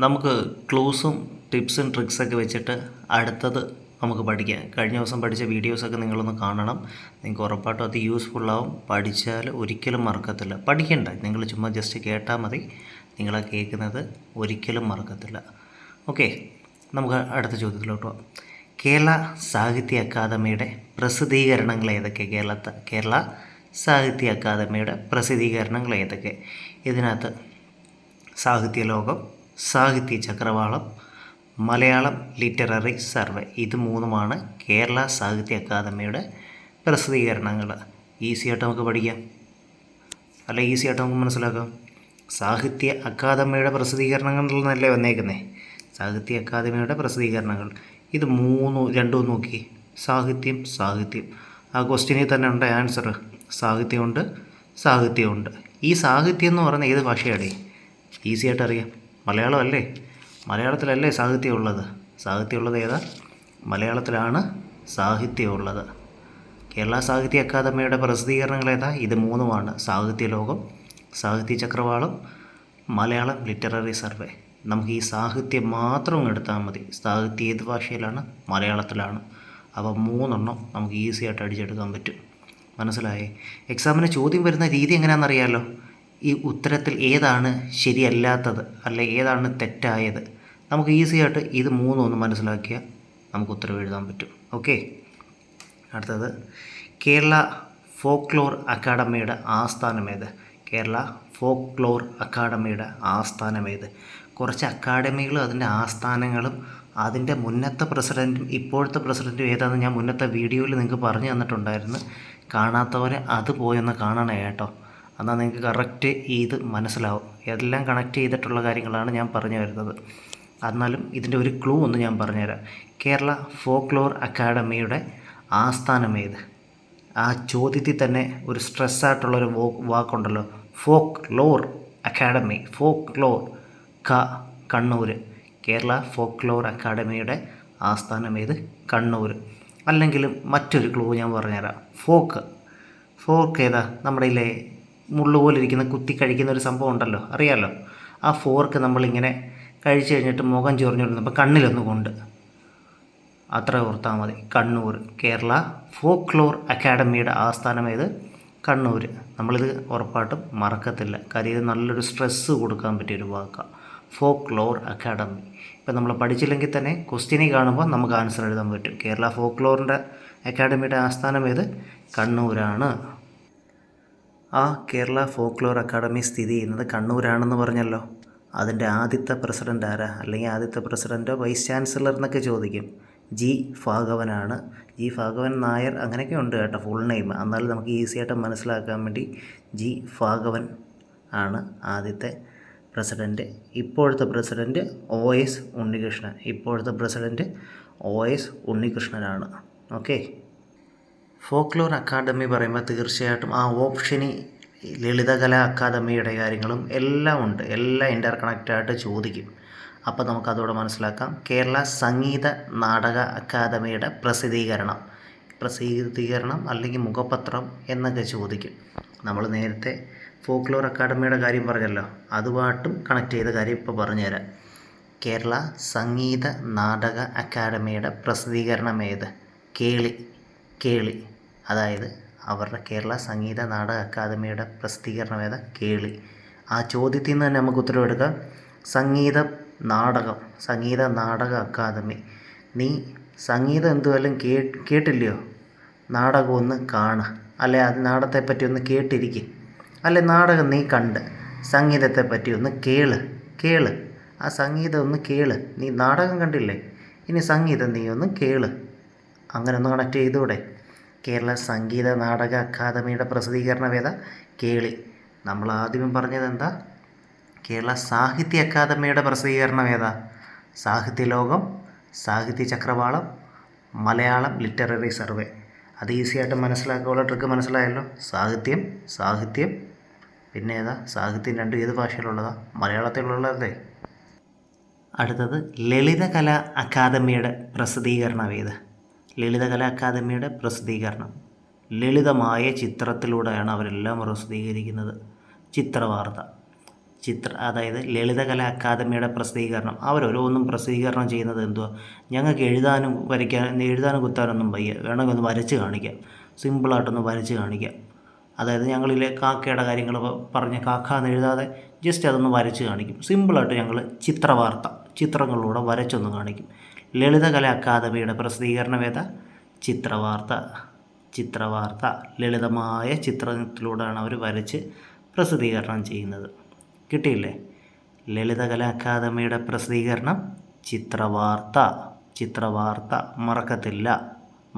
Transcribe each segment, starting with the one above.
നമുക്ക് ക്ലൂസും ടിപ്സും ട്രിക്സൊക്കെ വെച്ചിട്ട് അടുത്തത് നമുക്ക് പഠിക്കാം. കഴിഞ്ഞ ദിവസം പഠിച്ച വീഡിയോസൊക്കെ നിങ്ങളൊന്ന് കാണണം. നിങ്ങൾക്ക് ഉറപ്പായിട്ടും അത് യൂസ്ഫുള്ളാവും. പഠിച്ചാൽ ഒരിക്കലും മറക്കത്തില്ല. പഠിക്കണ്ട, നിങ്ങൾ ചുമ്മാ ജസ്റ്റ് കേട്ടാൽ മതി. നിങ്ങളെ കേൾക്കുന്നത് ഒരിക്കലും മറക്കത്തില്ല. ഓക്കെ, നമുക്ക് അടുത്ത ചോദ്യത്തിലോട്ട് പോകാം. കേരള സാഹിത്യ അക്കാദമിയുടെ പ്രസിദ്ധീകരണങ്ങൾ ഏതൊക്കെ? കേരള സാഹിത്യ അക്കാദമിയുടെ പ്രസിദ്ധീകരണങ്ങൾ ഏതൊക്കെ? ഇതിനകത്ത് സാഹിത്യലോകം, സാഹിത്യ ചക്രവാളം, മലയാളം ലിറ്റററി സർവേ, ഇത് മൂന്നുമാണ് കേരള സാഹിത്യ അക്കാദമിയുടെ പ്രസിദ്ധീകരണങ്ങൾ. ഈസിയായിട്ട് നമുക്ക് പഠിക്കാം, അല്ല ഈസിയായിട്ട് നമുക്ക് മനസ്സിലാക്കാം. സാഹിത്യ അക്കാദമിയുടെ പ്രസിദ്ധീകരണങ്ങൾ എന്നല്ലേ വന്നേക്കുന്നേ? സാഹിത്യ അക്കാദമിയുടെ പ്രസിദ്ധീകരണങ്ങൾ ഇത് രണ്ടും നോക്കി. സാഹിത്യം. ആ ക്വസ്റ്റ്യനിൽ തന്നെ ഉണ്ട് ആൻസർ. സാഹിത്യമുണ്ട്. ഈ സാഹിത്യം എന്ന് പറയുന്നത് ഏത് ഭാഷയാണ്? ഈസിയായിട്ട് അറിയാം, മലയാളം അല്ലേ? മലയാളത്തിലല്ലേ സാഹിത്യമുള്ളത്? സാഹിത്യമുള്ളത് ഏതാ? മലയാളത്തിലാണ് സാഹിത്യമുള്ളത്. കേരള സാഹിത്യ അക്കാദമിയുടെ പ്രസിദ്ധീകരണങ്ങൾ ഏതാ? ഇത് മൂന്നുമാണ്. സാഹിത്യലോകം, സാഹിത്യ ചക്രവാളം, മലയാളം ലിറ്റററി സർവേ. നമുക്ക് ഈ സാഹിത്യം മാത്രം എടുത്താൽ മതി. സാഹിത്യം ഏത് ഭാഷയിലാണ്? മലയാളത്തിലാണ്. അപ്പോൾ മൂന്നെണ്ണം നമുക്ക് ഈസിയായിട്ട് അടിച്ചെടുക്കാൻ പറ്റും. മനസ്സിലായേ? എക്സാമിന് ചോദ്യം വരുന്ന രീതി എങ്ങനെയാണെന്നറിയാമല്ലോ. ഈ ഉത്തരത്തിൽ ഏതാണ് ശരിയല്ലാത്തത്, അല്ലെ ഏതാണ് തെറ്റായത്, നമുക്ക് ഈസിയായിട്ട് ഇത് മൂന്നും ഒന്ന് മനസ്സിലാക്കിയാൽ നമുക്ക് ഉത്തരം എഴുതാൻ പറ്റും. ഓക്കെ, അടുത്തത് കേരള ഫോക്ലോർ അക്കാദമിയുടെ ആസ്ഥാനമേത്? കേരള ഫോക്ലോർ അക്കാദമിയുടെ ആസ്ഥാനമേത്? കുറച്ച് അക്കാദമികളും അതിൻ്റെ ആസ്ഥാനങ്ങളും അതിൻ്റെ മുന്നത്തെ പ്രസിഡൻറ്റും ഇപ്പോഴത്തെ പ്രസിഡൻറ്റും ഏതാണെന്ന് ഞാൻ മുന്നത്തെ വീഡിയോയിൽ നിങ്ങൾക്ക് പറഞ്ഞു തന്നിട്ടുണ്ടായിരുന്നു. കാണാത്തവരെ അത് പോയൊന്ന് കാണണേ കേട്ടോ. എന്നാൽ നിങ്ങൾക്ക് കറക്റ്റ് ഇത് മനസ്സിലാവും. എല്ലാം കണക്ട് ചെയ്തിട്ടുള്ള കാര്യങ്ങളാണ് ഞാൻ പറഞ്ഞു വരുന്നത്. എന്നാലും ഇതിൻ്റെ ഒരു ക്ലൂ ഒന്ന് ഞാൻ പറഞ്ഞുതരാം. കേരള ഫോക്ലോർ അക്കാദമിയുടെ ആസ്ഥാനമേത്? ആ ചോദ്യത്തിൽ തന്നെ ഒരു സ്ട്രെസ്സായിട്ടുള്ളൊരു വാക്കുണ്ടല്ലോ, folklore academy. Folklore Kannur. Kerala folklore അക്കാദമിയുടെ ആസ്ഥാനമേത്? കണ്ണൂർ. അല്ലെങ്കിൽ മറ്റൊരു ക്ലൂ ഞാൻ പറഞ്ഞുതരാം. ഫോർക്ക് ഏതാ? നമ്മുടെ ഇതിലെ മുള്ളുപോലെ ഇരിക്കുന്ന കുത്തി കഴിക്കുന്ന ഒരു സംഭവം ഉണ്ടല്ലോ, അറിയാമല്ലോ. ആ ഫോർക്ക് നമ്മളിങ്ങനെ കഴിച്ച് കഴിഞ്ഞിട്ട് മുഖം ചൊറിഞ്ഞിരുന്നപ്പോൾ കണ്ണിലൊന്ന് കൊണ്ട്, അത്ര ഓർത്താൽ മതി. കണ്ണൂർ. കേരള ഫോക്ലോർ അക്കാദമിയുടെ ആസ്ഥാനം ഏത്? കണ്ണൂർ. നമ്മളിത് ഉറപ്പായിട്ടും മറക്കത്തില്ല. കാര്യം ഇത് നല്ലൊരു സ്ട്രെസ്സ് കൊടുക്കാൻ പറ്റിയൊരു വാക്കാണ്, ഫോക്ലോർ അക്കാദമി. ഇപ്പം നമ്മൾ പഠിച്ചില്ലെങ്കിൽ തന്നെ ക്വസ്റ്റ്യനിൽ കാണുമ്പോൾ നമുക്ക് ആൻസർ എഴുതാൻ പറ്റും. കേരള ഫോക്ലോറിൻ്റെ അക്കാദമിയുടെ ആസ്ഥാനം ഏത്? കണ്ണൂരാണ്. ആ കേരള ഫോക്ലോർ അക്കാദമി സ്ഥിതി ചെയ്യുന്നത് കണ്ണൂരാണെന്ന് പറഞ്ഞല്ലോ. അതിൻ്റെ ആദ്യത്തെ പ്രസിഡൻ്റ് ആരാ? അല്ലെങ്കിൽ ആദ്യത്തെ പ്രസിഡൻറ്റോ വൈസ് ചാൻസലർ എന്നൊക്കെ ചോദിക്കും. ജി ഭാഗവനാണ്. ജി ഭാഗവൻ നായർ അങ്ങനെയൊക്കെ ഉണ്ട് കേട്ടോ ഫുൾ നെയിം. എന്നാലും നമുക്ക് ഈസിയായിട്ട് മനസ്സിലാക്കാൻ വേണ്ടി ജി ഭാഗവൻ ആണ് ആദ്യത്തെ പ്രസിഡൻറ്റ്. ഇപ്പോഴത്തെ പ്രസിഡൻറ്റ് OS ഉണ്ണികൃഷ്ണനാണ്. ഓക്കെ, ഫോക്ലോർ അക്കാദമി പറയുമ്പോൾ തീർച്ചയായിട്ടും ആ ഓപ്ഷനിൽ ലളിതകലാ അക്കാദമിയുടെ കാര്യങ്ങളും എല്ലാം ഉണ്ട്. എല്ലാം ഇൻ്റർ കണക്റ്റായിട്ട് ചോദിക്കും. അപ്പോൾ നമുക്കതോടെ മനസ്സിലാക്കാം. കേരള സംഗീത നാടക അക്കാദമിയുടെ പ്രസിദ്ധീകരണം അല്ലെങ്കിൽ മുഖപത്രം എന്നൊക്കെ ചോദിക്കും. നമ്മൾ നേരത്തെ ഫോക്ലോർ അക്കാദമിയുടെ കാര്യം പറഞ്ഞല്ലോ, അതുമായിട്ടും കണക്ട് ചെയ്ത കാര്യം ഇപ്പോൾ പറഞ്ഞുതരാം. കേരള സംഗീത നാടക അക്കാദമിയുടെ പ്രസിദ്ധീകരണം ഏത്? കേളി. അതായത് അവരുടെ കേരള സംഗീത നാടക അക്കാദമിയുടെ പ്രസിദ്ധീകരണം ഏതാ? കേളി. ആ ചോദ്യത്തിൽ നിന്ന് തന്നെ നമുക്ക് ഉത്തരവെടുക്കാം. സംഗീത നാടക അക്കാദമി. നീ സംഗീതം എന്തുവല്ലും കേട്ടില്ലയോ? നാടകം ഒന്ന് കാണുക, അല്ലെ അത് നാടകത്തെപ്പറ്റി ഒന്ന് കേട്ടിരിക്കും, അല്ലെ നാടകം നീ കണ്ട് സംഗീതത്തെപ്പറ്റി ഒന്ന് കേള്. ആ സംഗീതം ഒന്ന് കേള്. നീ നാടകം കണ്ടില്ലേ, ഇനി സംഗീതം നീ ഒന്ന് കേള്. അങ്ങനെ ഒന്ന് കണക്ട് ചെയ്തൂടെ? കേരള സംഗീത നാടക അക്കാദമിയുടെ പ്രസിദ്ധീകരണം ഏതാ? കേളി. നമ്മൾ ആദ്യം പറഞ്ഞത് എന്താ? കേരള സാഹിത്യ അക്കാദമിയുടെ പ്രസിദ്ധീകരണം ഏതാ? സാഹിത്യലോകം, സാഹിത്യ ചക്രവാളം, മലയാളം ലിറ്റററി സർവേ. അത് ഈസിയായിട്ട് മനസ്സിലാക്കാനുള്ള ട്രിക്ക് മനസ്സിലായല്ലോ. സാഹിത്യം പിന്നെ ഏതാ? സാഹിത്യം രണ്ടും ഏത് ഭാഷയിലുള്ളതാ? മലയാളത്തിലുള്ളതല്ലേ. അടുത്തത് ലളിതകലാ അക്കാദമിയുടെ പ്രസിദ്ധീകരണം ഏത്? ലളിതകലാ അക്കാദമിയുടെ പ്രസിദ്ധീകരണം ലളിതമായ ചിത്രത്തിലൂടെയാണ് അവരെല്ലാം പ്രസിദ്ധീകരിക്കുന്നത്. ചിത്രവാർത്ത. അതായത് ലളിതകലാ അക്കാദമിയുടെ പ്രസിദ്ധീകരണം. അവരോരോന്നും പ്രസിദ്ധീകരണം ചെയ്യുന്നത് എന്തുവാ? ഞങ്ങൾക്ക് എഴുതാനും കുത്താനൊന്നും വയ്യ, വേണമെങ്കിൽ ഒന്ന് വരച്ച് കാണിക്കാം, സിമ്പിളായിട്ടൊന്ന് വരച്ച് കാണിക്കാം. അതായത് ഞങ്ങളിലെ കാക്കയുടെ കാര്യങ്ങൾ പറഞ്ഞ് കാക്ക എന്ന് എഴുതാതെ ജസ്റ്റ് അതൊന്ന് വരച്ച് കാണിക്കും. സിമ്പിളായിട്ട് ഞങ്ങൾ ചിത്രങ്ങളിലൂടെ വരച്ചൊന്ന് കാണിക്കും. ലളിതകലാ അക്കാദമിയുടെ പ്രസിദ്ധീകരണം ഏതാ? ചിത്രവാർത്ത. ലളിതമായ ചിത്രത്തിലൂടെയാണ് അവർ വരച്ച് പ്രസിദ്ധീകരണം ചെയ്യുന്നത്. കിട്ടിയില്ലേ? ലളിതകലാ അക്കാദമിയുടെ പ്രസിദ്ധീകരണം ചിത്രവാർത്ത.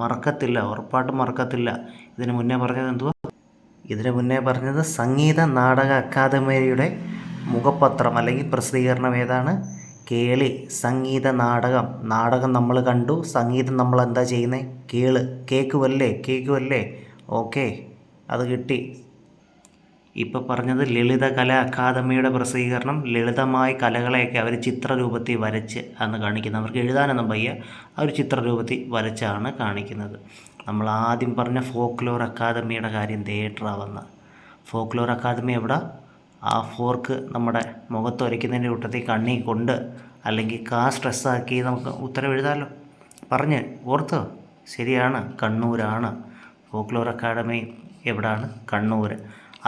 മറക്കത്തില്ല, ഉറപ്പായിട്ടും മറക്കത്തില്ല. ഇതിന് മുന്നേ പറഞ്ഞത് എന്തുവാ? സംഗീത നാടക അക്കാദമിയുടെ മുഖപത്രം അല്ലെങ്കിൽ പ്രസിദ്ധീകരണം ഏതാണ്? കേളി. സംഗീത നാടകം നമ്മൾ കണ്ടു, സംഗീതം നമ്മൾ എന്താ ചെയ്യുന്നത്? കേൾക്കുമല്ലേ? ഓക്കെ, അത് കിട്ടി. ഇപ്പോൾ പറഞ്ഞത് ലളിതകലാ അക്കാദമിയുടെ പ്രസിദ്ധീകരണം ലളിതമായ കലകളെയൊക്കെ അവർ ചിത്രരൂപത്തിൽ വരച്ച് അന്ന് കാണിക്കുന്നത്. അവർക്ക് എഴുതാനൊന്നും വയ്യ, അവർ ചിത്രരൂപത്തിൽ വരച്ചാണ് കാണിക്കുന്നത്. നമ്മൾ ആദ്യം പറഞ്ഞ ഫോക്ലോർ അക്കാദമിയുടെ കാര്യം തേട്ടറാവുന്ന ഫോക്ലോർ അക്കാദമി എവിടെ? ആ ഫോർക്ക് നമ്മുടെ മുഖത്ത് വരയ്ക്കുന്നതിൻ്റെ കൂട്ടത്തിൽ കണ്ണി കൊണ്ട് അല്ലെങ്കിൽ സ്ട്രെസ്സാക്കി നമുക്ക് ഉത്തരം എഴുതാമല്ലോ. പറഞ്ഞ് ഓർത്തോ? ശരിയാണ്, കണ്ണൂരാണ്. ഫോക്ലോർ അക്കാദമി എവിടാണ്? കണ്ണൂർ.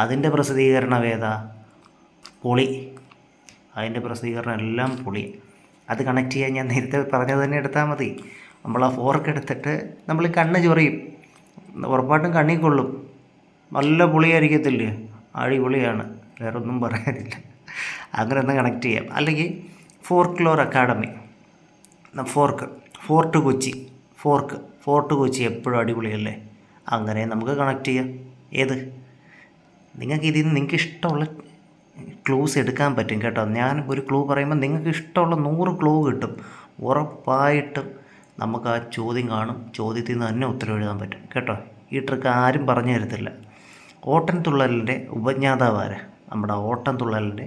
അതിൻ്റെ പ്രസിദ്ധീകരണം ഏതാ? പൊളി. അതിൻ്റെ പ്രസിദ്ധീകരണം എല്ലാം പൊളി. അത് കണക്ട് ചെയ്യാൻ ഞാൻ നേരത്തെ പറഞ്ഞത് തന്നെ എടുത്താൽ മതി. നമ്മൾ ആ ഫോർക്ക് എടുത്തിട്ട് നമ്മൾ കണ്ണ് ചൊറിയും, ഉറപ്പായിട്ടും കണ്ണിൽ കൊള്ളും. നല്ല പൊളിയായിരിക്കത്തില്ലേ? അടിപൊളിയാണ്, വേറെ ഒന്നും പറയാനില്ല. അങ്ങനെ ഒന്ന് കണക്ട് ചെയ്യാം. അല്ലെങ്കിൽ ഫോക്ലോർ അക്കാദമി, ഫോർട്ട് കൊച്ചി എപ്പോഴും അടിപൊളിയല്ലേ? അങ്ങനെ നമുക്ക് കണക്ട് ചെയ്യാം. ഏത്? നിങ്ങൾക്ക് ഇതിൽ നിന്ന് നിങ്ങൾക്ക് ഇഷ്ടമുള്ള ക്ലൂസ് എടുക്കാൻ പറ്റും കേട്ടോ. ഞാൻ ഒരു ക്ലൂ പറയുമ്പോൾ നിങ്ങൾക്ക് ഇഷ്ടമുള്ള 100 ക്ലൂ കിട്ടും. ഉറപ്പായിട്ടും നമുക്ക് ആ ചോദ്യം കാണും, ചോദ്യത്തിൽ നിന്ന് തന്നെ ഉത്തരം എഴുതാൻ പറ്റും കേട്ടോ. ഈ ട്രിക്ക് ആരും പറഞ്ഞു തരത്തില്ല. ഓട്ടൻതുള്ളലിൻ്റെ ഉപജ്ഞാതാവാര്? നമ്മുടെ ഓട്ടൻതുള്ളലിൻ്റെ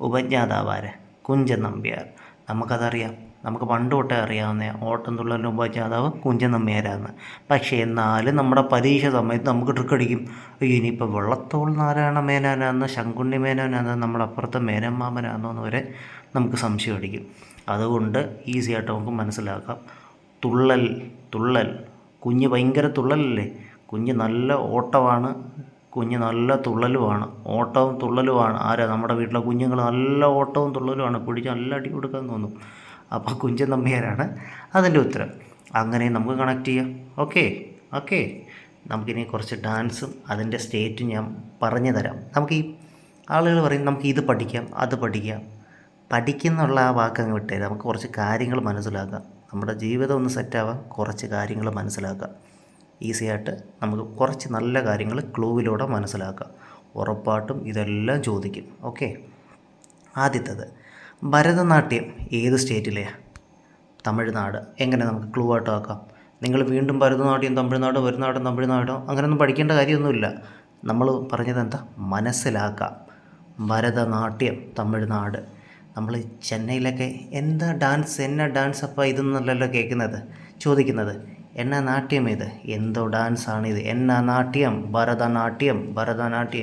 ഉപജ്ഞാതാവാര്? കുഞ്ചൻ നമ്പ്യാർ. നമുക്കതറിയാം, നമുക്ക് പണ്ട് തൊട്ടേ അറിയാവുന്ന ഓട്ടൻതുള്ളലിൻ്റെ ഉപജ്ഞാതാവ് കുഞ്ചൻ നമ്പ്യാരാണ്. പക്ഷേ എന്നാലും നമ്മുടെ പരീക്ഷ സമയത്ത് നമുക്ക് ട്രിക്കടിക്കും. ഇനിയിപ്പോൾ വള്ളത്തോൾ നാരായണ മേനോനാണെന്നോ ശങ്കുണ്ണി മേനോനാണെന്നോ നമ്മുടെ അപ്പുറത്തെ മേനോൻ മാമനാണെന്നോ എന്ന് വരെ നമുക്ക് സംശയം അടിക്കും. അതുകൊണ്ട് ഈസി ആയിട്ട് നമുക്ക് മനസ്സിലാക്കാം. തുള്ളൽ കുഞ്ഞ് ഭയങ്കര തുള്ളലല്ലേ? കുഞ്ഞ് നല്ല ഓട്ടമാണ്, കുഞ്ഞ് നല്ല തുള്ളലുമാണ്. ഓട്ടവും തുള്ളലുമാണ്. ആരാ? നമ്മുടെ വീട്ടിലെ കുഞ്ഞുങ്ങൾ നല്ല ഓട്ടവും തുള്ളലുമാണ്. പിടിച്ച് നല്ല അടി കൊടുക്കാൻ തോന്നും. അപ്പോൾ കുഞ്ചൻ നമ്പ്യാരാണ് അതിൻ്റെ ഉത്തരം. അങ്ങനെ നമുക്ക് കണക്ട് ചെയ്യാം. ഓക്കെ. നമുക്കിനി കുറച്ച് ഡാൻസും അതിൻ്റെ സ്റ്റേറ്റും ഞാൻ പറഞ്ഞു തരാം. നമുക്ക് ഈ ആളുകൾ പറയും നമുക്ക് ഇത് പഠിക്കാം, അത് പഠിക്കാം. പഠിക്കുന്നുള്ള ആ വാക്കങ്ങ് വിട്ടേ, നമുക്ക് കുറച്ച് കാര്യങ്ങൾ മനസ്സിലാക്കാം. നമ്മുടെ ജീവിതം ഒന്ന് സെറ്റാവാൻ കുറച്ച് കാര്യങ്ങൾ മനസ്സിലാക്കാം. ഈസി ആയിട്ട് നമുക്ക് കുറച്ച് നല്ല കാര്യങ്ങൾ ക്ലൂവിലൂടെ മനസ്സിലാക്കാം. ഉറപ്പായിട്ടും ഇതെല്ലാം ചോദിക്കും. ഓക്കെ. ആദ്യത്തേത്, ഭരതനാട്യം ഏത് സ്റ്റേറ്റിലെയാണ്? തമിഴ്നാട്. എങ്ങനെ നമുക്ക് ക്ലൂ ആയിട്ട് ആക്കാം? നിങ്ങൾ വീണ്ടും ഭരതനാട്യം തമിഴ്നാട്, ഭരതനാട്യം തമിഴ്നാടോ അങ്ങനെയൊന്നും പഠിക്കേണ്ട കാര്യമൊന്നുമില്ല. നമ്മൾ പറഞ്ഞത് എന്താ? മനസ്സിലാക്കാം. ഭരതനാട്യം തമിഴ്നാട്. നമ്മൾ ചെന്നൈയിലൊക്കെ എന്നാ ഡാൻസ് അപ്പോൾ ഇതൊന്നുമല്ലല്ലോ ചോദിക്കുന്നത്. എന്നാ നാട്യം ഇത്? എന്തോ ഡാൻസാണിത്? എന്നാ നാട്യം? ഭരതനാട്യം.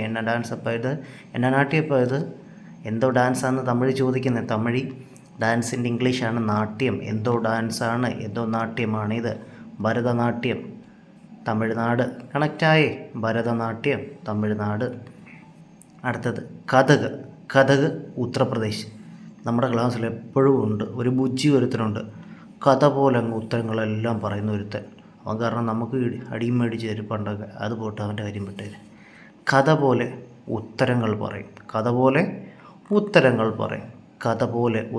എന്നാ ഡാൻസ് അപ്പോൾ ഇത്? എന്നാ നാട്യം അപ്പോൾ ഇത്? എന്തോ ഡാൻസാണെന്ന് തമിഴ് ചോദിക്കുന്നത്. തമിഴ് ഡാൻസിൻ്റെ ഇംഗ്ലീഷാണ് നാട്യം. എന്തോ ഡാൻസാണ്, എന്തോ നാട്യമാണിത്. ഭരതനാട്യം തമിഴ്നാട്. കണക്റ്റായേ? ഭരതനാട്യം തമിഴ്നാട്. അടുത്തത് കഥക് ഉത്തർപ്രദേശ്. നമ്മുടെ ക്ലാസ്സിൽ എപ്പോഴും ഉണ്ട് ഒരു ബുജ്ജി ഒരുത്തനുണ്ട്, കഥ പോലെ അങ്ങ് ഉത്തരങ്ങളെല്ലാം പറയുന്ന ഒരുത്തൻ. അവൻ കാരണം നമുക്ക് അടിയും മേടിച്ച് തരും പണ്ടൊക്കെ. അത് പോട്ട് അവൻ്റെ കാര്യം വിട്ടേര്. കഥ പോലെ ഉത്തരങ്ങൾ പറയും. കഥ പോലെ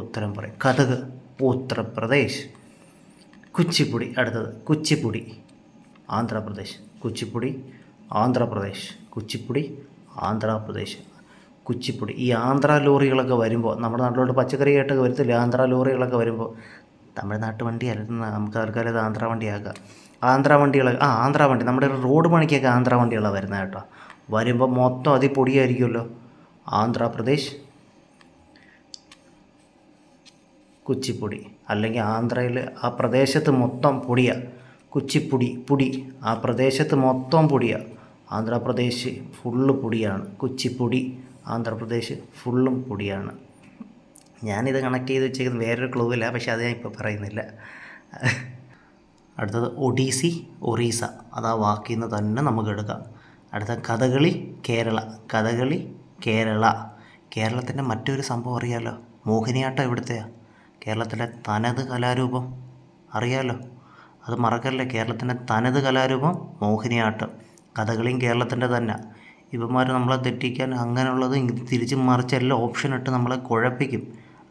ഉത്തരം പറയും. കഥക് ഉത്തർപ്രദേശ്. കുച്ചിപ്പുടി. അടുത്തത് കുച്ചിപ്പുടി ആന്ധ്രാപ്രദേശ്. കുച്ചിപ്പുടി. ഈ ആന്ധ്ര ലോറികളൊക്കെ വരുമ്പോൾ, നമ്മുടെ നാട്ടിലോട്ട് പച്ചക്കറി ആയിട്ടൊക്കെ വരത്തില്ല, ആന്ധ്ര ലോറികളൊക്കെ വരുമ്പോൾ തമിഴ്നാട്ട് വണ്ടിയല്ലെന്ന് നമുക്ക് ആൾക്കാരത് ആന്ധ്ര വണ്ടിയാക്കാം. ആന്ധ്ര വണ്ടി നമ്മുടെ റോഡ് പണിക്കൊക്കെ ആന്ധ്ര വണ്ടികളാണ് വരുന്നത് കേട്ടോ. വരുമ്പോൾ മൊത്തം അതിൽ പൊടിയായിരിക്കുമല്ലോ. ആന്ധ്രാപ്രദേശ് കുച്ചിപ്പുടി. അല്ലെങ്കിൽ ആന്ധ്രയിൽ ആ പ്രദേശത്ത് മൊത്തം പൊടിയാണ്. കുച്ചിപ്പുടി ആ പ്രദേശത്ത് മൊത്തം പൊടിയാണ്. ആന്ധ്രാപ്രദേശ് ഫുള്ള് പൊടിയാണ്. കുച്ചിപ്പുടി ആന്ധ്രാപ്രദേശ് ഫുള്ളും പൊടിയാണ്. ഞാനിത് കണക്ട് ചെയ്ത് വെച്ചേക്കുന്നത് വേറൊരു ക്ലൂ ഇല്ല, പക്ഷേ അത് ഞാൻ ഇപ്പോൾ പറയുന്നില്ല. അടുത്തത് ഒഡീസി, ഒറീസ, അത് ആ വാക്കിൽ നിന്ന് തന്നെ നമുക്ക് എടുക്കാം. അടുത്ത കഥകളി, കേരള. കഥകളി, കേരള. കേരളത്തിൻ്റെ മറ്റൊരു സംഭവം അറിയാമല്ലോ, മോഹിനിയാട്ടം എവിടുത്തെയാണ്? കേരളത്തിലെ തനത് കലാരൂപം അറിയാമല്ലോ, അത് മറക്കല്ലേ. കേരളത്തിൻ്റെ തനത് കലാരൂപം മോഹിനിയാട്ടം. കഥകളിയും കേരളത്തിൻ്റെ തന്നെ. ഇവന്മാർ നമ്മളെ തെറ്റിക്കാൻ അങ്ങനെയുള്ളത് തിരിച്ച് മറിച്ച് എല്ലാം ഓപ്ഷൻ ഇട്ട് നമ്മളെ കുഴപ്പിക്കും.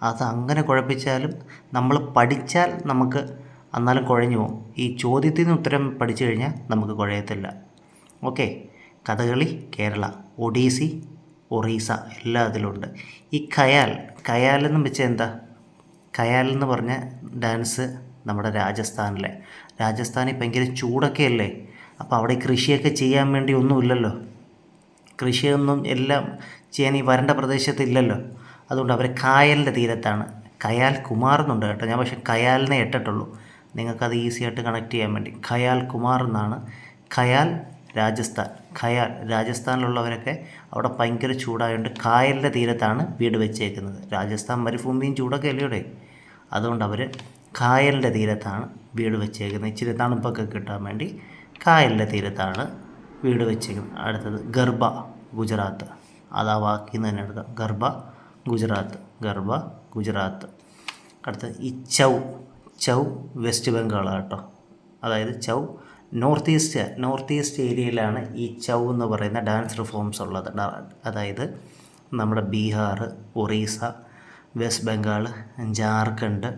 അത് അങ്ങനെ കുഴപ്പിച്ചാലും നമ്മൾ പഠിച്ചാൽ നമുക്ക് എന്നാലും കുഴഞ്ഞു പോകും. ഈ ചോദ്യത്തിൽ നിന്ന് ഉത്തരം പഠിച്ചു കഴിഞ്ഞാൽ നമുക്ക് കുഴയത്തില്ല. ഓക്കെ, കഥകളി കേരള, ഒഡീസി, ഒറീസ എല്ലാം അതിലുണ്ട്. ഈ ഖയാൽ എന്ന് വെച്ചാൽ എന്താ? ഖയാൽ എന്ന് പറഞ്ഞ ഡാൻസ് നമ്മുടെ രാജസ്ഥാനിൽ ഭയങ്കര ചൂടൊക്കെ അല്ലേ. അപ്പോൾ അവിടെ കൃഷിയൊക്കെ ചെയ്യാൻ വേണ്ടി ഒന്നുമില്ലല്ലോ, കൃഷിയൊന്നും എല്ലാം ചെയ്യാൻ ഈ വരണ്ട പ്രദേശത്തില്ലല്ലോ. അതുകൊണ്ട് അവർ കായലിൻ്റെ തീരത്താണ്. ഖയാൽ കുമാർ എന്നുണ്ട് കേട്ടോ, ഞാൻ പക്ഷേ ഖയാലിനെ ഇട്ടിട്ടുള്ളൂ, നിങ്ങൾക്കത് ഈസി ആയിട്ട് കണക്ട് ചെയ്യാൻ വേണ്ടി. ഖയാൽ കുമാർ എന്നാണ്. ഖയാൽ രാജസ്ഥാനിലുള്ളവരൊക്കെ അവിടെ ഭയങ്കര ചൂടായതുകൊണ്ട് കായലിൻ്റെ തീരത്താണ് വീട് വെച്ചേക്കുന്നത്. രാജസ്ഥാൻ മരുഭൂമിയും ചൂടൊക്കെ അല്ലയോടെ, അതുകൊണ്ട് അവർ കായലിൻ്റെ തീരത്താണ് വീട് വെച്ചേക്കുന്നത്. ഇച്ചിരി തണുപ്പൊക്കെ കിട്ടാൻ വേണ്ടി കായലിൻ്റെ തീരത്താണ് വീട് വെച്ചേക്കുന്നത്. അടുത്തത് ഗർബ, ഗുജറാത്ത്, അത് ആ വാക്കിൽ നിന്ന് തന്നെ എടുക്കാം. ഗർബ, ഗുജറാത്ത്. അടുത്തത് ഈ ചൗ വെസ്റ്റ് ബംഗാൾ കേട്ടോ. അതായത് ചൗ നോർത്ത് ഈസ്റ്റ് ഏരിയയിലാണ് ഈ ചൗ എന്ന് പറയുന്ന ഡാൻസ് ഫോംസ് ഉള്ളത്. അതായത് നമ്മുടെ ബീഹാർ, ഒറീസ, വെസ്റ്റ് ബംഗാൾ, ജാർഖണ്ഡ്,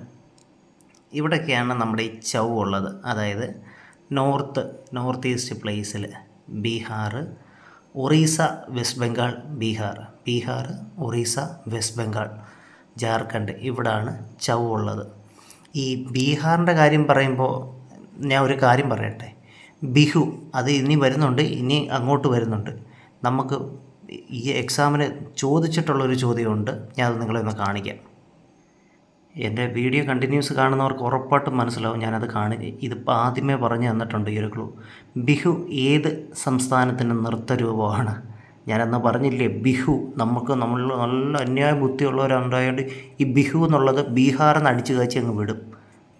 ഇവിടെയൊക്കെയാണ് നമ്മുടെ ഈ ചൗ ഉള്ളത്. അതായത് നോർത്ത് ഈസ്റ്റ് പ്ലേസിൽ ബീഹാർ, ഒറീസ, വെസ്റ്റ് ബംഗാൾ, ബീഹാർ, ഒറീസ, വെസ്റ്റ് ബംഗാൾ, ജാർഖണ്ഡ്, ഇവിടാണ് ചൗ ഉള്ളത്. ഈ ബീഹാറിൻ്റെ കാര്യം പറയുമ്പോൾ ഞാൻ ഒരു കാര്യം പറയട്ടെ. ബിഹു അത് ഇനി വരുന്നുണ്ട്, ഇനി അങ്ങോട്ട് വരുന്നുണ്ട്. നമുക്ക് ഈ എക്സാമിന് ചോദിച്ചിട്ടുള്ളൊരു ചോദ്യമുണ്ട്, ഞാനത് നിങ്ങളെ ഒന്ന് കാണിക്കാം. എൻ്റെ വീഡിയോ കണ്ടിന്യൂസ് കാണുന്നവർക്ക് ഉറപ്പായിട്ടും മനസ്സിലാവും ഞാനത് ഇതിപ്പോൾ ആദ്യമേ പറഞ്ഞു തന്നിട്ടുണ്ട് ഈ ഒരു ക്ലൂ. ബിഹു ഏത് സംസ്ഥാനത്തിൻ്റെ നൃത്തരൂപമാണ്? ഞാനന്ന് പറഞ്ഞില്ലേ, ബിഹു നമ്മൾ നല്ല അന്യായ ബുദ്ധിയുള്ളവരുണ്ടായതുകൊണ്ട് ഈ ബിഹു എന്നുള്ളത് ബീഹാറിൽ നിന്ന് അടിച്ചു കാച്ചി അങ്ങ് വിടും.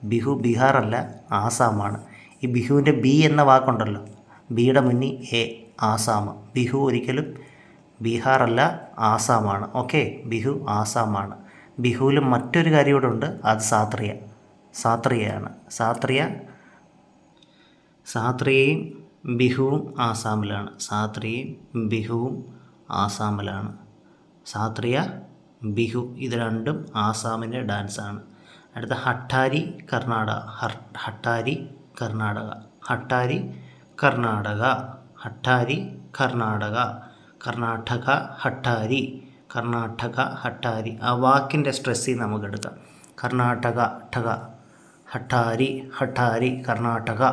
ബിഹു ബീഹാറല്ല, ആസാമാണ്. ഈ ബിഹുവിൻ്റെ ബി എന്ന വാക്കുണ്ടല്ലോ, ബിയുടെ മുന്നിൽ എ, ആസാം. ബിഹു ഒരിക്കലും ബീഹാറല്ല, ആസാമാണ്. ഓക്കെ, ബിഹു ആസാമാണ്. ബിഹുവിൽ മറ്റൊരു കാര്യം കൂടെ ഉണ്ട്, അത് സാത്രിയയാണ്. സാത്രിയയും ബിഹുവും ആസാമിലാണ്. സാത്രിയ, ബിഹു ഇത് രണ്ടും ആസാമിൻ്റെ ഡാൻസാണ്. അടുത്ത ഹട്ടാരി, കർണാടക. ഹട്ടാരി കർണാടക, ഹട്ടാരി. ആ വാക്കിൻ്റെ സ്ട്രെസ്സിൽ നമുക്ക് എടുക്കാം. ഹട്ടാരി, കർണാടക.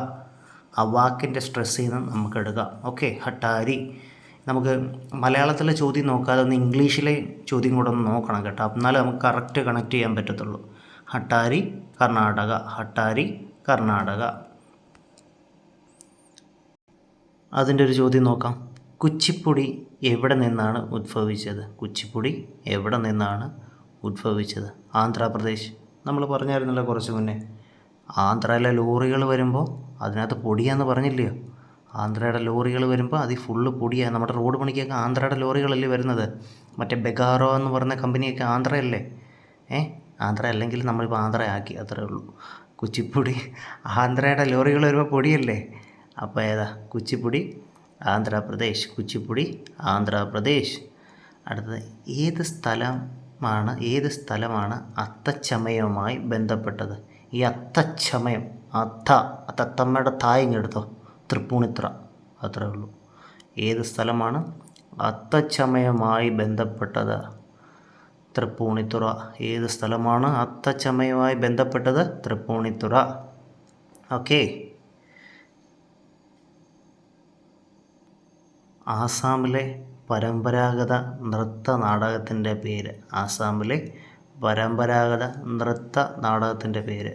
ആ വാക്കിൻ്റെ സ്ട്രെസ്സിൽ നിന്ന് നമുക്ക് എടുക്കാം. ഓക്കെ, ഹട്ടാരി. നമുക്ക് മലയാളത്തിലെ ചോദ്യം നോക്കാതെ ഒന്ന് ഇംഗ്ലീഷിലെ ചോദ്യം കൂടെ ഒന്ന് നോക്കണം കേട്ടോ, എന്നാലേ നമുക്ക് കറക്റ്റ് കണക്ട് ചെയ്യാൻ പറ്റത്തുള്ളൂ. ഹട്ടാരി, കർണാടക. അതിൻ്റെ ഒരു ചോദ്യം നോക്കാം. കുച്ചിപ്പുടി എവിടെ നിന്നാണ് ഉദ്ഭവിച്ചത്? ആന്ധ്രാപ്രദേശ്. നമ്മൾ പറഞ്ഞായിരുന്നല്ലോ കുറച്ച് മുന്നേ. ആന്ധ്രയിലെ ലോറികൾ വരുമ്പോൾ അതിനകത്ത് പൊടിയാന്ന് പറഞ്ഞില്ലയോ? ആന്ധ്രയുടെ ലോറികൾ വരുമ്പോൾ അതിൽ ഫുള്ള് പൊടിയാണ്. നമ്മുടെ റോഡ് പണിക്കൊക്കെ ആന്ധ്രയുടെ ലോറികളല്ലേ വരുന്നത്. മറ്റേ ബെഗാറോ എന്ന് പറഞ്ഞ കമ്പനിയൊക്കെ ആന്ധ്രയല്ലേ? ആന്ധ്ര അല്ലെങ്കിൽ നമ്മളിപ്പോൾ ആന്ധ്രയാക്കി, അത്രേ ഉള്ളൂ. കുച്ചിപ്പുടി ആന്ധ്രയുടെ ലോറികൾ വരുമ്പോൾ പൊടിയല്ലേ? അപ്പോൾ ഏതാ? കുച്ചിപ്പുടി ആന്ധ്രാപ്രദേശ്. അടുത്തത് ഏത് സ്ഥലമാണ് അത്തച്ചമയവുമായി ബന്ധപ്പെട്ടത്? ഈ അത്തച്ചമയം, തത്തമ്മയുടെ തായിങ്ങെടുത്തോ, തൃപ്പൂണിത്തുറ, അത്രേ ഉള്ളൂ. ഏത് സ്ഥലമാണ് അത്തച്ചമയവുമായി ബന്ധപ്പെട്ടത്? തൃപ്പൂണിത്തുറ. ഏത് സ്ഥലമാണ് അത്തച്ചമയവുമായി ബന്ധപ്പെട്ടത്? തൃപ്പൂണിത്തുറ. ഓക്കെ. ആസാമിലെ പരമ്പരാഗത നൃത്ത നാടകത്തിൻ്റെ പേര്.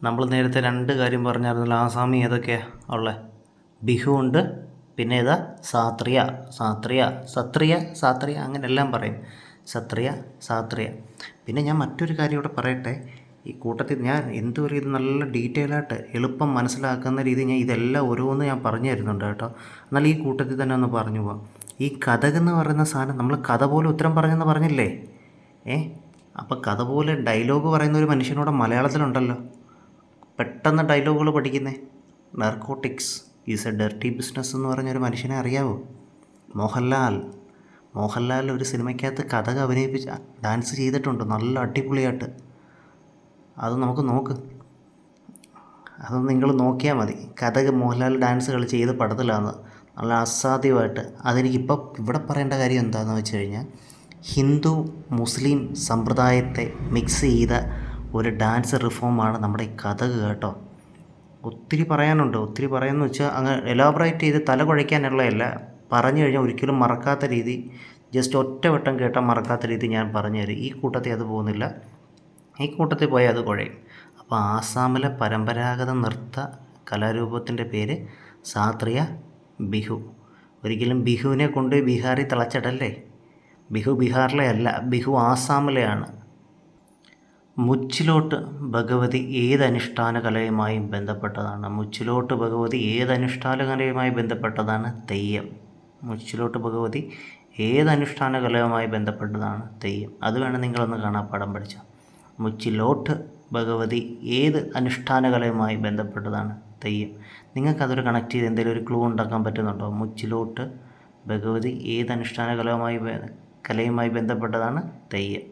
നമ്മൾ നേരത്തെ രണ്ട് കാര്യം പറഞ്ഞായിരുന്നല്ലോ, ആസാമി ഏതൊക്കെയാണ് ഉള്ളത്? ബിഹു ഉണ്ട്, പിന്നെ ഏതാ സാത്രിയ, സാത്രിയ, സത്രിയ, സാത്രിയ അങ്ങനെല്ലാം പറയും. സത്രിയ, സാത്രിയ. പിന്നെ ഞാൻ മറ്റൊരു കാര്യം ഇവിടെ പറയട്ടെ. ഈ കൂട്ടത്തിൽ ഞാൻ എന്ത് പറയും, ഇത് നല്ല ഡീറ്റെയിൽ ആയിട്ട് എളുപ്പം മനസ്സിലാക്കുന്ന രീതി ഞാൻ ഇതെല്ലാം ഓരോന്ന് ഞാൻ പറഞ്ഞു തരുന്നുണ്ട് കേട്ടോ. എന്നാൽ ഈ കൂട്ടത്തിൽ തന്നെ ഒന്ന് പറഞ്ഞു പോവാം. ഈ കഥകെന്ന് പറയുന്ന സാധനം നമ്മൾ കഥ പോലെ ഉത്തരം പറഞ്ഞെന്ന് പറഞ്ഞില്ലേ? അപ്പോൾ കഥ പോലെ ഡയലോഗ് പറയുന്ന ഒരു മനുഷ്യനോട് മലയാളത്തിലുണ്ടല്ലോ. പെട്ടെന്ന് ഡയലോഗുകൾ പഠിക്കുന്നേ. Narcotics is A dirty business എന്ന് പറഞ്ഞൊരു മനുഷ്യനെ അറിയാവോ? മോഹൻലാൽ. മോഹൻലാൽ ഒരു സിനിമയ്ക്കകത്ത് കഥക് അഭിനയിപ്പിച്ച് ഡാൻസ് ചെയ്തിട്ടുണ്ട് നല്ല അടിപൊളിയായിട്ട്. അത് നമുക്ക് നോക്ക്, അത് നിങ്ങൾ നോക്കിയാൽ മതി. കഥക് മോഹൻലാൽ ഡാൻസ് കളിച്ച് ചെയ്ത് പടത്തിലാന്ന് നല്ല അസാധ്യമായിട്ട്. അതെനിക്കിപ്പോൾ ഇവിടെ പറയേണ്ട കാര്യം എന്താണെന്ന് വെച്ച് കഴിഞ്ഞാൽ, ഹിന്ദു മുസ്ലിം സമ്പ്രദായത്തെ മിക്സ് ചെയ്ത ഒരു ഡാൻസ് റിഫോമാണ് നമ്മുടെ ഈ കഥക് കേട്ടോ. ഒത്തിരി പറയാനുണ്ട്, ഒത്തിരി പറയാമെന്ന് വെച്ചാൽ അങ്ങ് എലാബറേറ്റ് ചെയ്ത് തല കുഴയ്ക്കാനുള്ളതല്ല. പറഞ്ഞു കഴിഞ്ഞാൽ ഒരിക്കലും മറക്കാത്ത രീതി, ജസ്റ്റ് ഒറ്റ വട്ടം കേട്ടാൽ മറക്കാത്ത രീതി ഞാൻ പറഞ്ഞു തരും. ഈ കൂട്ടത്തിൽ അത് പോകുന്നില്ല, ഈ കൂട്ടത്തിൽ പോയാൽ അത് കുഴയും. അപ്പോൾ ആസാമിലെ പരമ്പരാഗത നൃത്ത കലാരൂപത്തിൻ്റെ പേര് സാത്രിയ ബിഹു. ഒരിക്കലും ബിഹുവിനെ കൊണ്ട് ബീഹാറിൽ തിളച്ചിടല്ലേ. ബിഹു ബീഹാറിലെ അല്ല, ബിഹു ആസാമിലെയാണ്. മുച്ചിലോട്ട് ഭഗവതി ഏത് അനുഷ്ഠാന കലയുമായും ബന്ധപ്പെട്ടതാണ്? മുച്ചിലോട്ട് ഭഗവതി ഏത് അനുഷ്ഠാന കലയുമായി ബന്ധപ്പെട്ടതാണ്? തെയ്യം. മുച്ചിലോട്ട് ഭഗവതി ഏത് അനുഷ്ഠാന കലയുമായി ബന്ധപ്പെട്ടതാണ്? തെയ്യം. അത് വേണം നിങ്ങളൊന്ന് കാണാപ്പാഠം പഠിച്ചോ. മുച്ചിലോട്ട് ഭഗവതി ഏത് അനുഷ്ഠാന കലയുമായി ബന്ധപ്പെട്ടതാണ്? തെയ്യം. നിങ്ങൾക്കതൊരു കണക്ട് ചെയ്ത് എന്തെങ്കിലും ഒരു ക്ലൂ ഉണ്ടാക്കാൻ പറ്റുന്നുണ്ടോ? മുച്ചിലോട്ട് ഭഗവതി ഏത് അനുഷ്ഠാന കലയുമായി ബന്ധപ്പെട്ടതാണ്? തെയ്യം.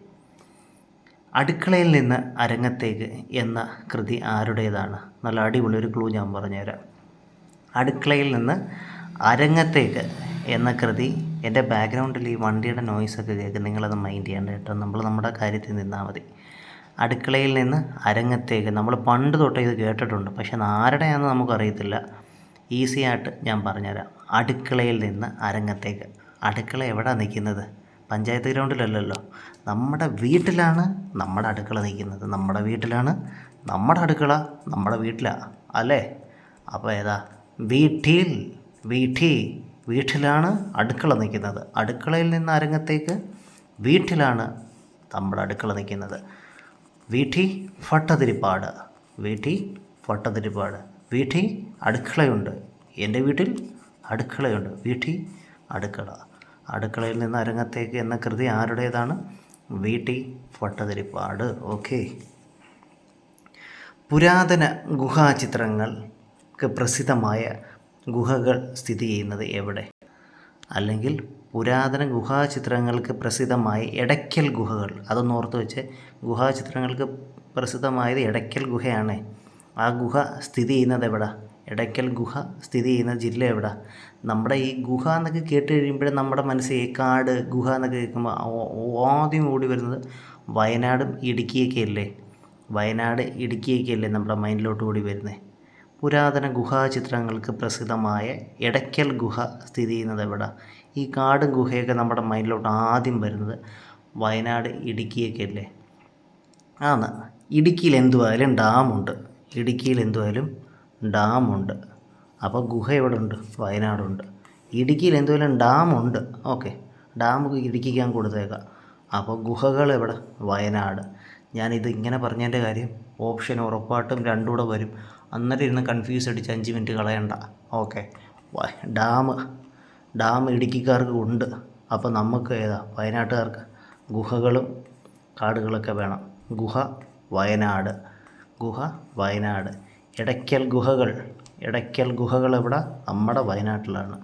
അടുക്കളയിൽ നിന്ന് അരങ്ങത്തേക്ക് എന്ന കൃതി ആരുടേതാണ്? നല്ല അടിപൊളി ഒരു ക്ലൂ ഞാൻ പറഞ്ഞുതരാം. അടുക്കളയിൽ നിന്ന് അരങ്ങത്തേക്ക് എന്ന കൃതി, എൻ്റെ ബാക്ക്ഗ്രൗണ്ടിൽ ഈ വണ്ടിയുടെ നോയ്സൊക്കെ കേൾക്കും, നിങ്ങളത് മൈൻഡ് ചെയ്യേണ്ട കേട്ടോ. നമ്മൾ നമ്മുടെ കാര്യത്തിൽ നിന്നാൽ മതി. അടുക്കളയിൽ നിന്ന് അരങ്ങത്തേക്ക് നമ്മൾ പണ്ട് തൊട്ടേ ഇത് കേട്ടിട്ടുണ്ട്, പക്ഷെ ആരുടെയാണെന്ന് നമുക്കറിയത്തില്ല. ഈസി ആയിട്ട് ഞാൻ പറഞ്ഞുതരാം. അടുക്കളയിൽ നിന്ന് അരങ്ങത്തേക്ക്. അടുക്കള എവിടെയാണ് നിൽക്കുന്നത്? പഞ്ചായത്ത് ഗ്രൗണ്ടിലല്ലല്ലോ, നമ്മുടെ വീട്ടിലാണ് നമ്മുടെ അടുക്കള നിൽക്കുന്നത്. നമ്മുടെ വീട്ടിലാണ് നമ്മുടെ അടുക്കള, നമ്മുടെ വീട്ടിലാണ് അല്ലേ? അപ്പോൾ ഏതാ? വീട്ടിൽ. വീട്ടിലാണ് അടുക്കള നിൽക്കുന്നത്. അടുക്കളയിൽ നിന്ന് അരങ്ങത്തേക്ക്, വീട്ടിലാണ് നമ്മുടെ അടുക്കള നിൽക്കുന്നത്. വീട്ടി ഭട്ടതിരിപ്പാട്. വീട്ടിൽ അടുക്കളയുണ്ട്. എൻ്റെ വീട്ടിൽ അടുക്കളയുണ്ട്. വീട്ടി അടുക്കള. അടുക്കളയിൽ നിന്ന് അരങ്ങത്തേക്ക് എന്ന കൃതി ആരുടേതാണ്? വീട്ടി ഭട്ടതിരിപ്പാട്. ഓക്കെ. പുരാതന ഗുഹാചിത്രങ്ങൾക്ക് പ്രസിദ്ധമായ ഗുഹകൾ സ്ഥിതി ചെയ്യുന്നത് എവിടെ? അല്ലെങ്കിൽ പുരാതന ഗുഹാചിത്രങ്ങൾക്ക് പ്രസിദ്ധമായ എടയ്ക്കൽ ഗുഹകൾ, അതൊന്ന് ഓർത്ത് വെച്ച്. ഗുഹാചിത്രങ്ങൾക്ക് പ്രസിദ്ധമായത് എടയ്ക്കൽ ഗുഹയാണ്. ആ ഗുഹ സ്ഥിതി ചെയ്യുന്നത് എവിടെ? എടയ്ക്കൽ ഗുഹ സ്ഥിതി ചെയ്യുന്ന ജില്ല എവിടെ? നമ്മുടെ ഈ ഗുഹ എന്നൊക്കെ കേട്ട് കഴിയുമ്പോഴേ നമ്മുടെ മനസ്സിൽ കാട് ഗുഹ എന്നൊക്കെ കേൾക്കുമ്പോൾ ആദ്യം ഓടി വരുന്നത് വയനാടും ഇടുക്കിയൊക്കെ അല്ലേ? വയനാട് ഇടുക്കിയൊക്കെ അല്ലേ നമ്മുടെ മൈൻഡിലോട്ട് ഓടി വരുന്നത്? പുരാതന ഗുഹാചിത്രങ്ങൾക്ക് പ്രസിദ്ധമായ എടയ്ക്കൽ ഗുഹ സ്ഥിതി ചെയ്യുന്നത് എവിടെ? ഈ കാടും ഗുഹയൊക്കെ നമ്മുടെ മൈൻഡിലോട്ട് ആദ്യം വരുന്നത് വയനാട് ഇടുക്കിയൊക്കെ അല്ലേ? ആണ്. ഇടുക്കിയിൽ എന്തുവായാലും ഡാമുണ്ട്. അപ്പോൾ ഗുഹ എവിടെ ഉണ്ട്? വയനാടുണ്ട്. ഇടുക്കിയിൽ എന്തുവായാലും ഡാമുണ്ട്. ഓക്കെ, ഡാം ഇടുക്കിക്ക് ഞാൻ കൊടുത്തേക്കാം. അപ്പോൾ ഗുഹകൾ എവിടെ? വയനാട്. ഞാനിത് ഇങ്ങനെ പറഞ്ഞതിൻ്റെ കാര്യം, ഓപ്ഷൻ ഉറപ്പായിട്ടും രണ്ടും കൂടെ വരും. അന്നേരം ഇരുന്ന് കൺഫ്യൂസ് അടിച്ച് 5 മിനിറ്റ് കളയണ്ട. ഓക്കെ. ഡാം ഇടുക്കിക്കാർക്ക് ഉണ്ട്. അപ്പോൾ നമുക്ക് ഏതാ? വയനാട്ടുകാർക്ക് ഗുഹകളും കാടുകളൊക്കെ വേണം. ഗുഹ വയനാട്. എടയ്ക്കൽ ഗുഹകൾ എവിടെ? നമ്മുടെ വയനാട്ടിലാണ്.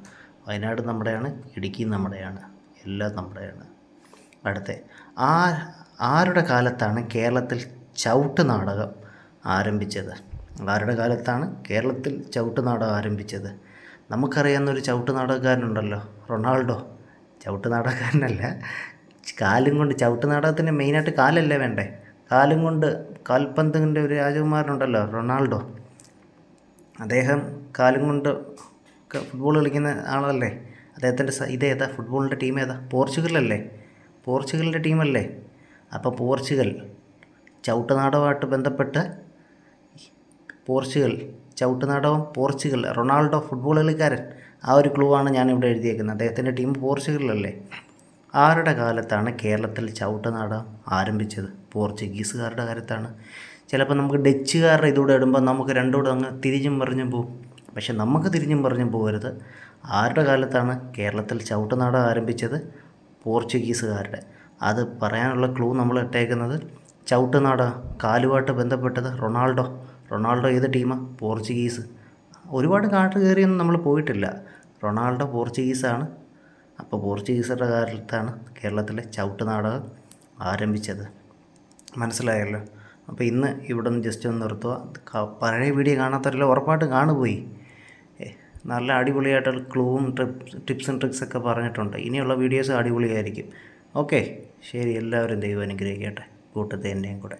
വയനാട് നമ്മുടെയാണ്, ഇടുക്കി നമ്മുടെയാണ്, എല്ലാം നമ്മുടെയാണ്. അടുത്ത ആരുടെ കാലത്താണ് കേരളത്തിൽ ചവിട്ട് നാടകം ആരംഭിച്ചത്? ആരുടെ കാലത്താണ് കേരളത്തിൽ ചവിട്ട് നാടകം ആരംഭിച്ചത്? നമുക്കറിയാവുന്നൊരു ചവിട്ട് നാടകക്കാരനുണ്ടല്ലോ, റൊണാൾഡോ. ചവിട്ട് നാടകക്കാരനല്ല, കാലും കൊണ്ട്. ചവിട്ട് നാടകത്തിന് മെയിനായിട്ട് കാലല്ലേ വേണ്ടേ? കാലും കൊണ്ട് കാൽപന്തിൻ്റെ ഒരു രാജകുമാരനുണ്ടല്ലോ, റൊണാൾഡോ. അദ്ദേഹം കാലും കൊണ്ട് ഫുട്ബോൾ കളിക്കുന്ന ആളല്ലേ? അദ്ദേഹത്തിൻ്റെ ഇതേതാ? ഫുട്ബോളിൻ്റെ ടീം ഏതാ? പോർച്ചുഗലല്ലേ? പോർച്ചുഗലിൻ്റെ ടീമല്ലേ? അപ്പോൾ പോർച്ചുഗൽ ചവിട്ടുനാടകമായിട്ട് ബന്ധപ്പെട്ട് പോർച്ചുഗൽ റൊണാൾഡോ ഫുട്ബോൾ കളിക്കാരൻ, ആ ഒരു ക്ലൂ ആണ് ഞാനിവിടെ എഴുതിയേക്കുന്നത്. അദ്ദേഹത്തിൻ്റെ ടീം പോർച്ചുഗലല്ലേ. ആരുടെ കാലത്താണ് കേരളത്തിൽ ചവിട്ടുനാട ആരംഭിച്ചത്? പോർച്ചുഗീസുകാരുടെ കാലത്താണ്. ചിലപ്പോൾ നമുക്ക് ഡച്ചുകാരുടെ ഇതൂടെ ഇടുമ്പോൾ നമുക്ക് രണ്ടുകൂടെ അങ്ങ് തിരിഞ്ഞും മറിഞ്ഞും പോകും. പക്ഷെ നമുക്ക് തിരിഞ്ഞും മറിഞ്ഞും പോകരുത്. ആരുടെ കാലത്താണ് കേരളത്തിൽ ചവിട്ടുനാട ആരംഭിച്ചത്? പോർച്ചുഗീസുകാരുടെ. അത് പറയാനുള്ള ക്ലൂ നമ്മൾ ഇട്ടേക്കുന്നത് ചവിട്ടുനാട. കാലുമായിട്ട് ബന്ധപ്പെട്ടത് റൊണാൾഡോ ഏത് ടീമാണ്? പോർച്ചുഗീസ്. ഒരുപാട് കാട്ട് കയറിയൊന്നും നമ്മൾ പോയിട്ടില്ല. റൊണാൾഡോ പോർച്ചുഗീസാണ്. അപ്പോൾ പോർച്ചുഗീസുകാരുടെ കാലത്താണ് കേരളത്തിലെ ചവിട്ടുനാടകം ആരംഭിച്ചത്. മനസ്സിലായല്ലോ. അപ്പോൾ ഇന്ന് ഇവിടെ നിന്ന് ജസ്റ്റ് ഒന്ന് നിർത്തുക. പഴയ വീഡിയോ കാണാത്തവരെല്ലാം ഉറപ്പായിട്ട് കാണുപോയി. നല്ല അടിപൊളിയായിട്ടുള്ള ക്ലൂവും ടിപ്സും ട്രിക്സൊക്കെ പറഞ്ഞിട്ടുണ്ട്. ഇനിയുള്ള വീഡിയോസ് അടിപൊളിയായിരിക്കും. ഓക്കെ, ശരി. എല്ലാവരും ദൈവം അനുഗ്രഹിക്കട്ടെ, കൂട്ടത്തെ എൻ്റെയും കൂടെ.